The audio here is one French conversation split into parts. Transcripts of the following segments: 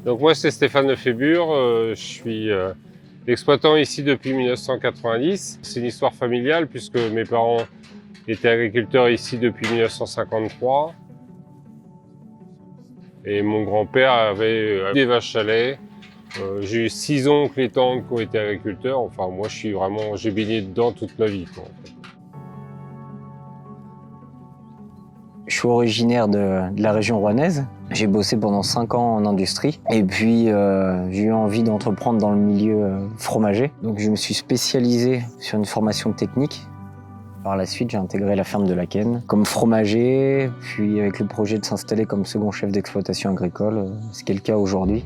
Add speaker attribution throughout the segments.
Speaker 1: Donc moi c'est Stéphane Lefébure, je suis exploitant ici depuis 1990. C'est une histoire familiale puisque mes parents étaient agriculteurs ici depuis 1953. Et mon grand-père avait des vaches à lait. J'ai eu 6 oncles et tantes qui ont été agriculteurs. Enfin moi j'ai baigné dedans toute ma vie, quoi, en fait.
Speaker 2: Je suis originaire de la région rouennaise. J'ai bossé pendant 5 ans en industrie. Et puis, j'ai eu envie d'entreprendre dans le milieu fromager. Donc, je me suis spécialisé sur une formation technique. Par la suite, j'ai intégré la ferme de Laken comme fromager, puis avec le projet de s'installer comme second chef d'exploitation agricole, ce qui est le cas aujourd'hui.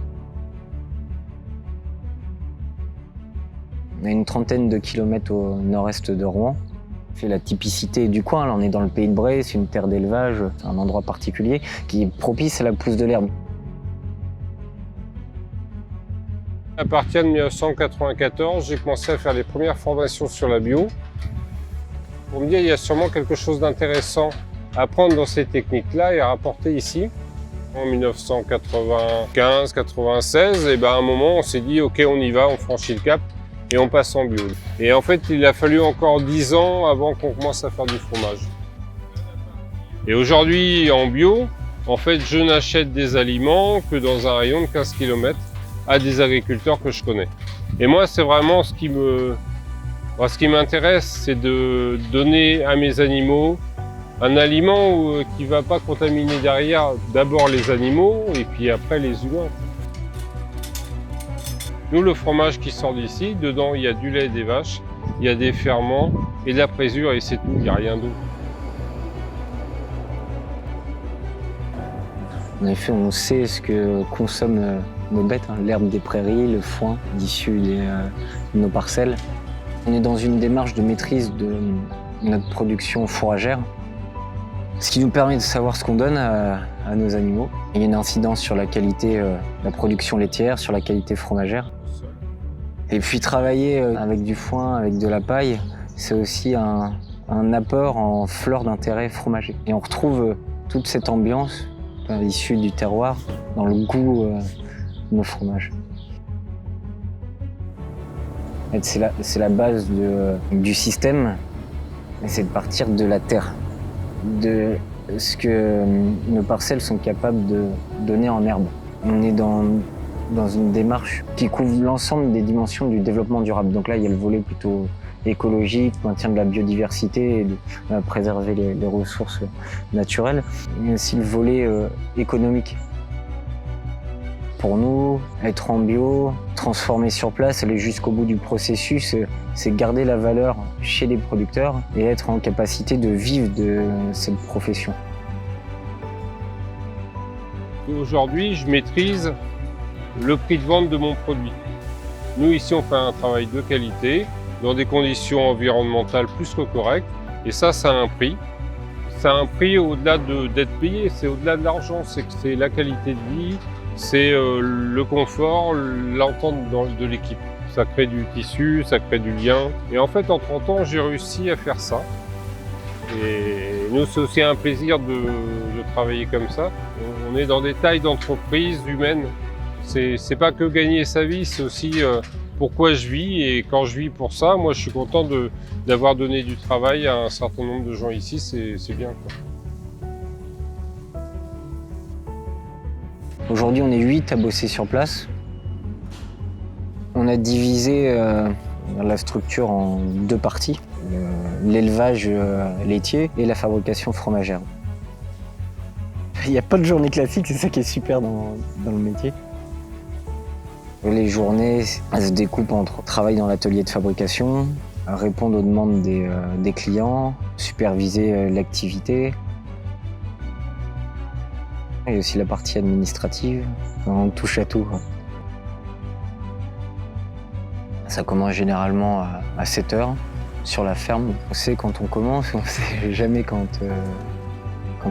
Speaker 2: On a une trentaine de kilomètres au nord-est de Rouen. C'est la typicité du coin, là on est dans le pays de Bray, c'est une terre d'élevage, c'est un endroit particulier qui est propice à la pousse de l'herbe.
Speaker 1: À partir de 1994, j'ai commencé à faire les premières formations sur la bio. Pour me dire, il y a sûrement quelque chose d'intéressant à prendre dans ces techniques-là et à rapporter ici. En 1995-96, et à un moment, on s'est dit, OK, on y va, on franchit le cap. Et on passe en bio. Et en fait, il a fallu encore 10 ans avant qu'on commence à faire du fromage. Et aujourd'hui, en bio, en fait, je n'achète des aliments que dans un rayon de 15 km à des agriculteurs que je connais. Et moi, c'est vraiment ce qui m'intéresse, c'est de donner à mes animaux un aliment qui ne va pas contaminer derrière d'abord les animaux et puis après les humains. Nous, le fromage qui sort d'ici, dedans, il y a du lait des vaches, il y a des ferments et de la présure et c'est tout, il n'y a rien d'autre.
Speaker 2: En effet, on sait ce que consomment nos bêtes, l'herbe des prairies, le foin issu de nos parcelles. On est dans une démarche de maîtrise de notre production fourragère, ce qui nous permet de savoir ce qu'on donne à nos animaux. Il y a une incidence sur la qualité de la production laitière, sur la qualité fromagère. Et puis travailler avec du foin, avec de la paille, c'est aussi un apport en flore d'intérêt fromager. Et on retrouve toute cette ambiance issue du terroir dans le goût de nos fromages. C'est la base du système, c'est de partir de la terre, de ce que nos parcelles sont capables de donner en herbe. On est dans une démarche qui couvre l'ensemble des dimensions du développement durable. Donc là, il y a le volet plutôt écologique, maintien de la biodiversité et de préserver les ressources naturelles. Il y a aussi le volet économique. Pour nous, être en bio, transformer sur place, aller jusqu'au bout du processus, c'est garder la valeur chez les producteurs et être en capacité de vivre de cette profession.
Speaker 1: Aujourd'hui, je maîtrise le prix de vente de mon produit. Nous, ici, on fait un travail de qualité, dans des conditions environnementales plus que correctes, et ça a un prix. Ça a un prix au-delà d'être payé, c'est au-delà de l'argent, c'est la qualité de vie, c'est le confort, l'entente de l'équipe. Ça crée du tissu, ça crée du lien. Et en fait, en 30 ans, j'ai réussi à faire ça. Et nous, c'est aussi un plaisir de travailler comme ça. On est dans des tailles d'entreprises humaines. C'est pas que gagner sa vie, c'est aussi pourquoi je vis. Et quand je vis pour ça, moi, je suis content d'avoir donné du travail à un certain nombre de gens ici. C'est bien, quoi.
Speaker 2: Aujourd'hui, on est 8 à bosser sur place. On a divisé la structure en 2 parties, l'élevage laitier et la fabrication fromagère. Il n'y a pas de journée classique, c'est ça qui est super dans le métier. Les journées, elles se découpent entre travail dans l'atelier de fabrication, répondre aux demandes des clients, superviser l'activité. Il y a aussi la partie administrative, on touche à tout. Ça commence généralement à 7 h sur la ferme. On sait quand on commence, on ne sait jamais quand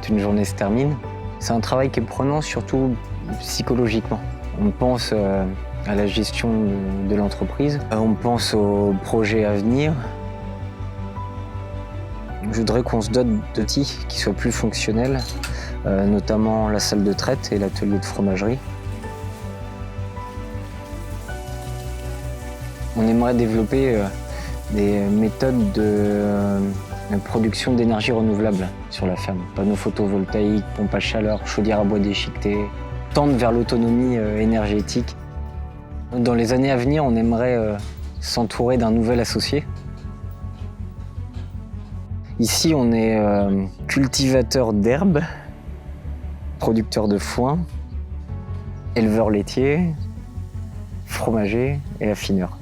Speaker 2: une journée se termine. C'est un travail qui est prenant, surtout psychologiquement. On pense à la gestion de l'entreprise, on pense aux projets à venir. Je voudrais qu'on se dote d'outils qui soient plus fonctionnels, notamment la salle de traite et l'atelier de fromagerie. On aimerait développer des méthodes de production d'énergie renouvelable sur la ferme. Panneaux photovoltaïques, pompes à chaleur, chaudière à bois déchiqueté, tendre vers l'autonomie énergétique. Dans les années à venir, on aimerait s'entourer d'un nouvel associé. Ici, on est cultivateur d'herbes, producteur de foin, éleveur laitier, fromager et affineur.